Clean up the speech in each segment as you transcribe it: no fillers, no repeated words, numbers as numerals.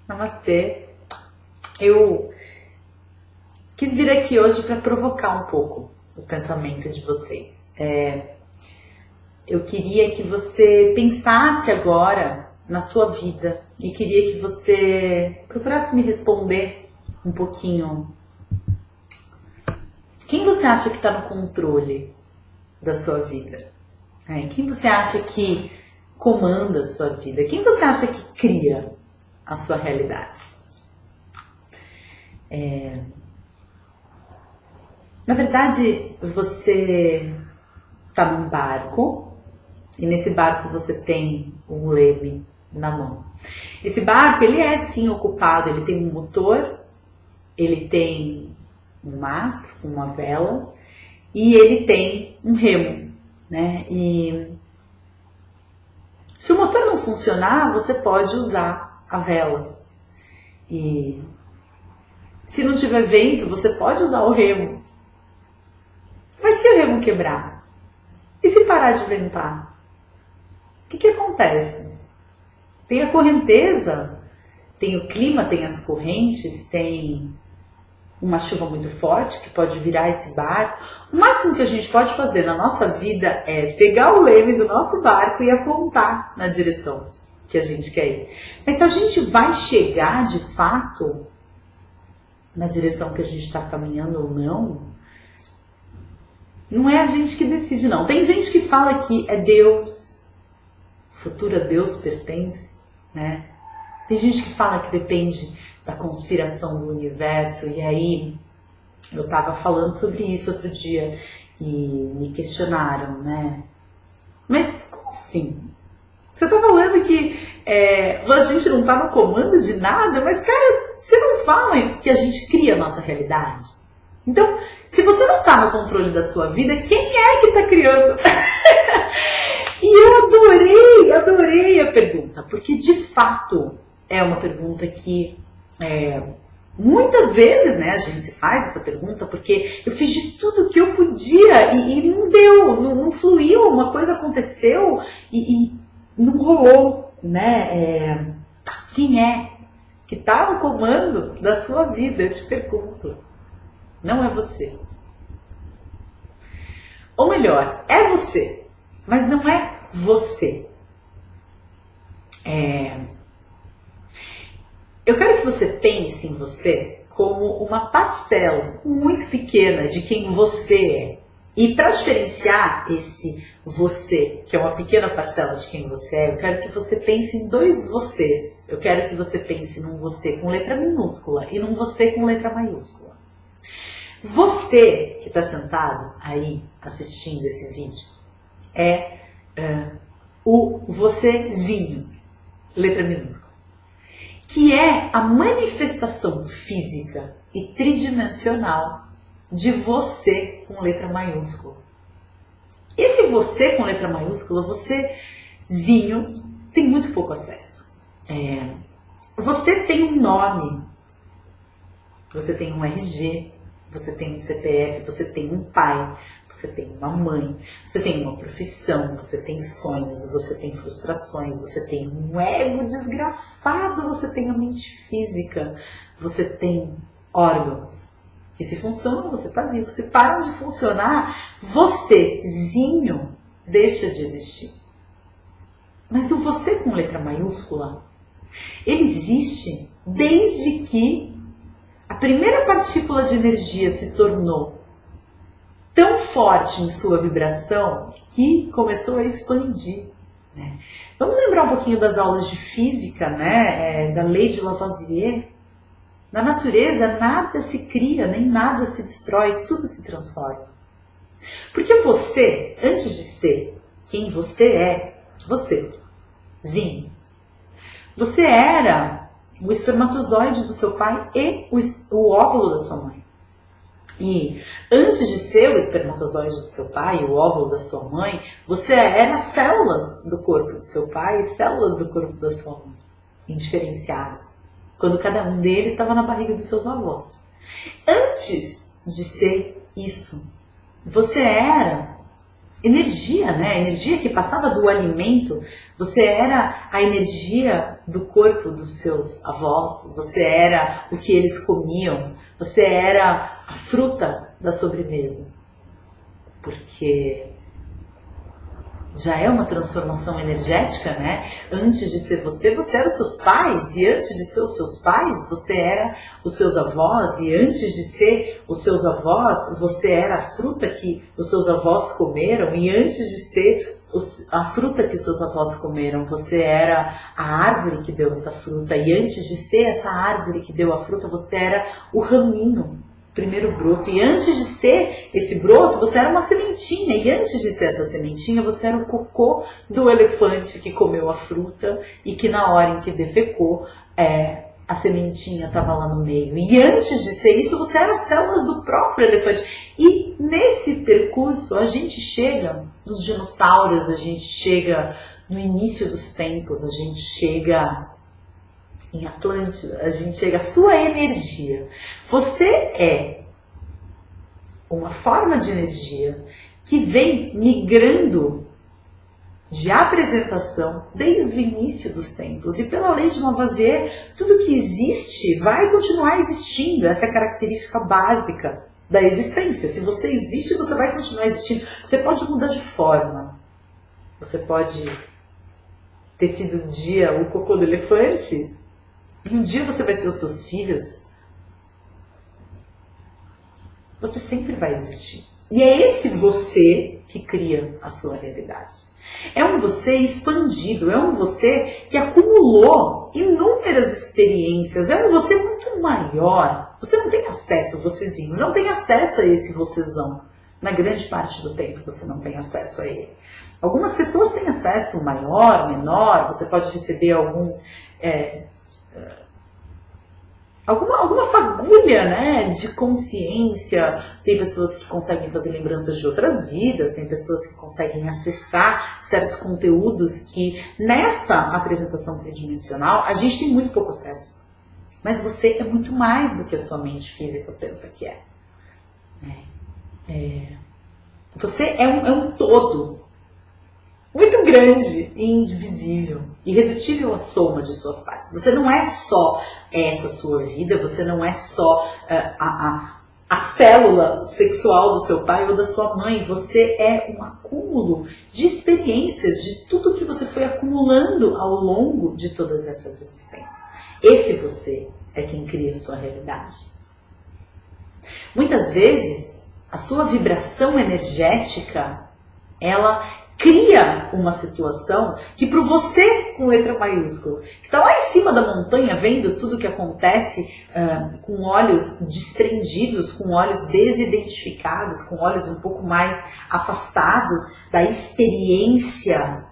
Namastê. Eu quis vir aqui hoje para provocar um pouco o pensamento de vocês. Eu queria que você pensasse agora na sua vida e queria que você procurasse me responder um pouquinho. Quem você acha que está no controle da sua vida? Quem você acha que comanda a sua vida? Quem você acha que cria a sua realidade? Na verdade, você está num barco e nesse barco você tem um leme na mão. Esse barco, ele é sim ocupado, ele tem um motor, ele tem um mastro com uma vela e ele tem um remo, né? E se o motor não funcionar, você pode usar a vela. E se não tiver vento, você pode usar o remo. Mas se o remo quebrar? E se parar de ventar? O que acontece? Tem a correnteza, tem o clima, tem as correntes, tem uma chuva muito forte que pode virar esse barco. O máximo que a gente pode fazer na nossa vida é pegar o leme do nosso barco e apontar na direção que a gente quer ir. Mas se a gente vai chegar de fato na direção que a gente está caminhando ou não é a gente que decide, não. Tem gente que fala que é Deus, o futuro a Deus pertence, né? Tem gente que fala que depende da conspiração do universo, e aí eu estava falando sobre isso outro dia e me questionaram, né? Mas como assim? Você tá falando que a gente não tá no comando de nada, mas cara, você não fala que a gente cria a nossa realidade? Então, se você não tá no controle da sua vida, quem é que tá criando? E eu adorei a pergunta, porque de fato é uma pergunta que muitas vezes, né, a gente se faz essa pergunta, porque eu fiz de tudo que eu podia e não deu, não fluiu, uma coisa aconteceu e não rolou, né? Quem é que tá no comando da sua vida? Eu te pergunto. Não é você. Ou melhor, é você, mas não é você. Eu quero que você pense em você como uma parcela muito pequena de quem você é. E para diferenciar esse você, que é uma pequena parcela de quem você é, eu quero que você pense em dois vocês. Eu quero que você pense num você com letra minúscula e num você com letra maiúscula. Você que está sentado aí assistindo esse vídeo é o vocêzinho, letra minúscula, que é a manifestação física e tridimensional de você com letra maiúscula. Esse você com letra maiúscula, vocêzinho, tem muito pouco acesso. Você tem um nome, você tem um RG, você tem um CPF, você tem um pai, você tem uma mãe, você tem uma profissão, você tem sonhos, você tem frustrações, você tem um ego desgraçado, você tem a mente física, você tem órgãos que se funcionam, você está vivo. Se param de funcionar, vocêzinho deixa de existir. Mas o você com letra maiúscula, ele existe desde que a primeira partícula de energia se tornou tão forte em sua vibração que começou a expandir, né? Vamos lembrar um pouquinho das aulas de física, né? Da lei de Lavoisier. Na natureza, nada se cria, nem nada se destrói, tudo se transforma. Porque você, antes de ser quem você é, vocêzinho, você era o espermatozoide do seu pai e o óvulo da sua mãe. E antes de ser o espermatozoide do seu pai e o óvulo da sua mãe, você era células do corpo do seu pai e células do corpo da sua mãe, indiferenciadas, quando cada um deles estava na barriga dos seus avós. Antes de ser isso, você era energia, né? A energia que passava do alimento. Você era a energia do corpo dos seus avós, você era o que eles comiam, você era a fruta da sobremesa. Porque já é uma transformação energética, né? Antes de ser você, você era os seus pais, e antes de ser os seus pais, você era os seus avós, e antes de ser os seus avós, você era a fruta que os seus avós comeram, e antes de ser a fruta que os seus avós comeram, você era a árvore que deu essa fruta, e antes de ser essa árvore que deu a fruta, você era o raminho, primeiro broto, e antes de ser esse broto, você era uma sementinha, e antes de ser essa sementinha, você era o cocô do elefante que comeu a fruta e que na hora em que defecou, a sementinha estava lá no meio. E antes de ser isso, você era as células do próprio elefante. E nesse percurso, a gente chega nos dinossauros, a gente chega no início dos tempos, a gente chega em Atlântida, a gente chega à sua energia. Você é uma forma de energia que vem migrando de apresentação desde o início dos tempos. E pela lei de Lavoisier, tudo que existe vai continuar existindo. Essa é a característica básica da existência. Se você existe, você vai continuar existindo. Você pode mudar de forma. Você pode ter sido um dia o cocô do elefante, e um dia você vai ser os seus filhos. Você sempre vai existir. E é esse você que cria a sua realidade. É um você expandido, é um você que acumulou inúmeras experiências, é um você muito maior. Você não tem acesso ao vocêzinho, não tem acesso a esse vocêzão. Na grande parte do tempo você não tem acesso a ele. Algumas pessoas têm acesso maior, menor, você pode receber alguns... Alguma fagulha, né, de consciência. Tem pessoas que conseguem fazer lembranças de outras vidas, tem pessoas que conseguem acessar certos conteúdos que nessa apresentação tridimensional a gente tem muito pouco acesso. Mas você é muito mais do que a sua mente física pensa que é. Você é um todo muito grande e indivisível, irredutível à soma de suas partes. Você não é só essa sua vida, você não é só a célula sexual do seu pai ou da sua mãe, você é um acúmulo de experiências, de tudo que você foi acumulando ao longo de todas essas existências. Esse você é quem cria a sua realidade. Muitas vezes, a sua vibração energética, ela cria uma situação que para você, com letra maiúscula, que está lá em cima da montanha, vendo tudo que acontece com olhos desprendidos, com olhos desidentificados, com olhos um pouco mais afastados da experiência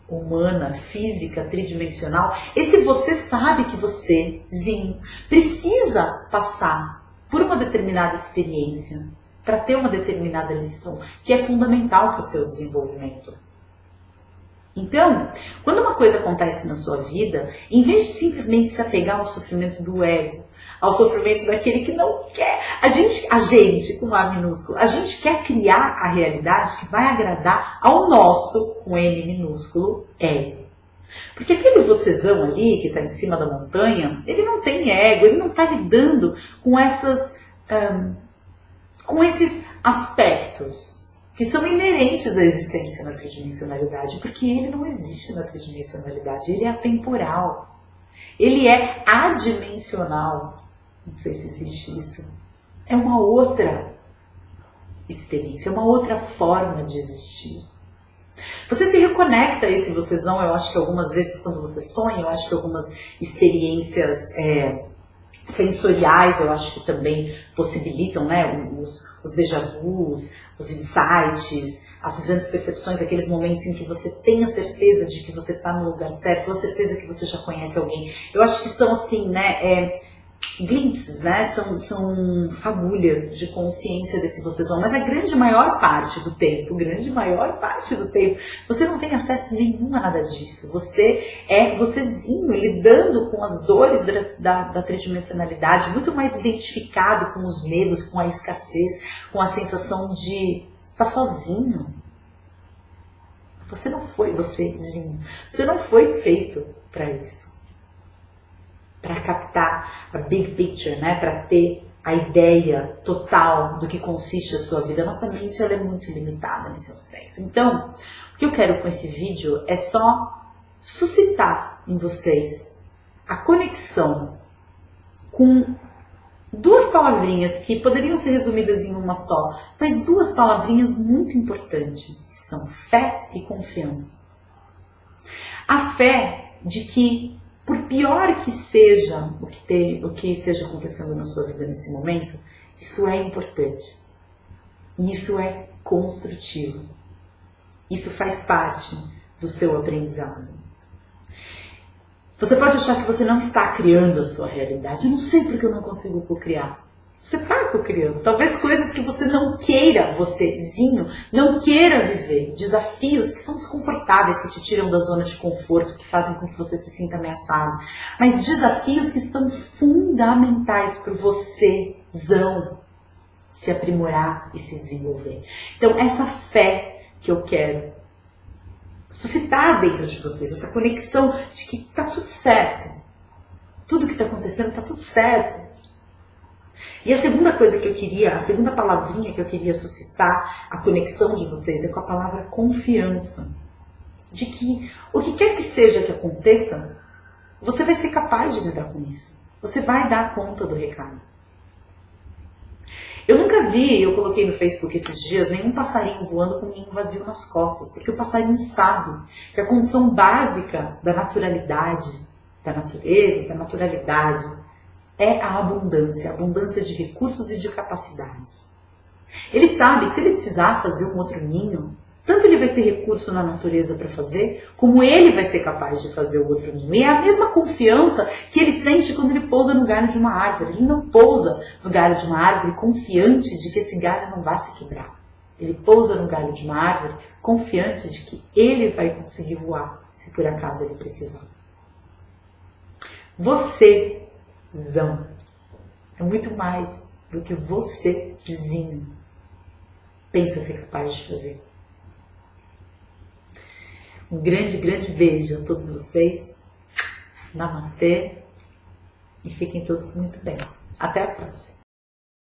humana, física, tridimensional, esse você sabe que vocêzinho precisa passar por uma determinada experiência para ter uma determinada lição, que é fundamental para o seu desenvolvimento. Então, quando uma coisa acontece na sua vida, em vez de simplesmente se apegar ao sofrimento do ego, ao sofrimento daquele que não quer, a gente com A minúsculo, a gente quer criar a realidade que vai agradar ao nosso, com M minúsculo, ego. Porque aquele vocêzão ali, que está em cima da montanha, ele não tem ego, ele não está lidando com com esses aspectos que são inerentes à existência na tridimensionalidade, porque ele não existe na tridimensionalidade, ele é atemporal, ele é adimensional, não sei se existe isso, é uma outra experiência, é uma outra forma de existir. Você se reconecta a esse vocêzão, eu acho que algumas vezes quando você sonha, eu acho que algumas experiências sensoriais, eu acho que também possibilitam, né, os déjà vus, os insights, as grandes percepções, aqueles momentos em que você tem a certeza de que você está no lugar certo, a certeza que você já conhece alguém. Eu acho que são assim, né, glimpses, né, são fagulhas de consciência desse vocêzão, mas a grande maior parte do tempo, você não tem acesso nenhum a nada disso. Você é vocêzinho, lidando com as dores da tridimensionalidade, muito mais identificado com os medos, com a escassez, com a sensação de estar sozinho. Você não foi vocêzinho. Você não foi feito para isso. Para captar a big picture, né? Para ter a ideia total do que consiste a sua vida. Nossa mente ela é muito limitada nesse aspecto. Então, o que eu quero com esse vídeo é só suscitar em vocês a conexão com duas palavrinhas que poderiam ser resumidas em uma só, mas duas palavrinhas muito importantes, que são fé e confiança. A fé de que, por pior que seja o que esteja acontecendo na sua vida nesse momento, isso é importante. E isso é construtivo. Isso faz parte do seu aprendizado. Você pode achar que você não está criando a sua realidade. Eu não sei porque eu não consigo cocriar. Você está cocriando. Talvez coisas que você não queira, vocêzinho, não queira viver. Desafios que são desconfortáveis, que te tiram da zona de conforto, que fazem com que você se sinta ameaçado. Mas desafios que são fundamentais para vocêzão se aprimorar e se desenvolver. Então, essa fé que eu quero suscitar dentro de vocês, essa conexão de que tá tudo certo. Tudo que está acontecendo tá tudo certo. E a segunda coisa que eu queria, a segunda palavrinha que eu queria suscitar a conexão de vocês é com a palavra confiança. De que o que quer que seja que aconteça, você vai ser capaz de lidar com isso. Você vai dar conta do recado. Eu nunca vi, eu coloquei no Facebook esses dias, nenhum passarinho voando com um ninho vazio nas costas, porque o passarinho sabe que a condição básica da naturalidade, da natureza, da naturalidade, é a abundância de recursos e de capacidades. Ele sabe que se ele precisar fazer um outro ninho, tanto ele vai ter recurso na natureza para fazer, como ele vai ser capaz de fazer o outro ninho. E é a mesma confiança que ele sente quando ele pousa no galho de uma árvore. Ele não pousa no galho de uma árvore confiante de que esse galho não vai se quebrar. Ele pousa no galho de uma árvore confiante de que ele vai conseguir voar, se por acaso ele precisar. Vocêzão é muito mais do que vocêzinho pensa ser capaz de fazer. Um grande, grande beijo a todos vocês. Namastê. E fiquem todos muito bem. Até a próxima.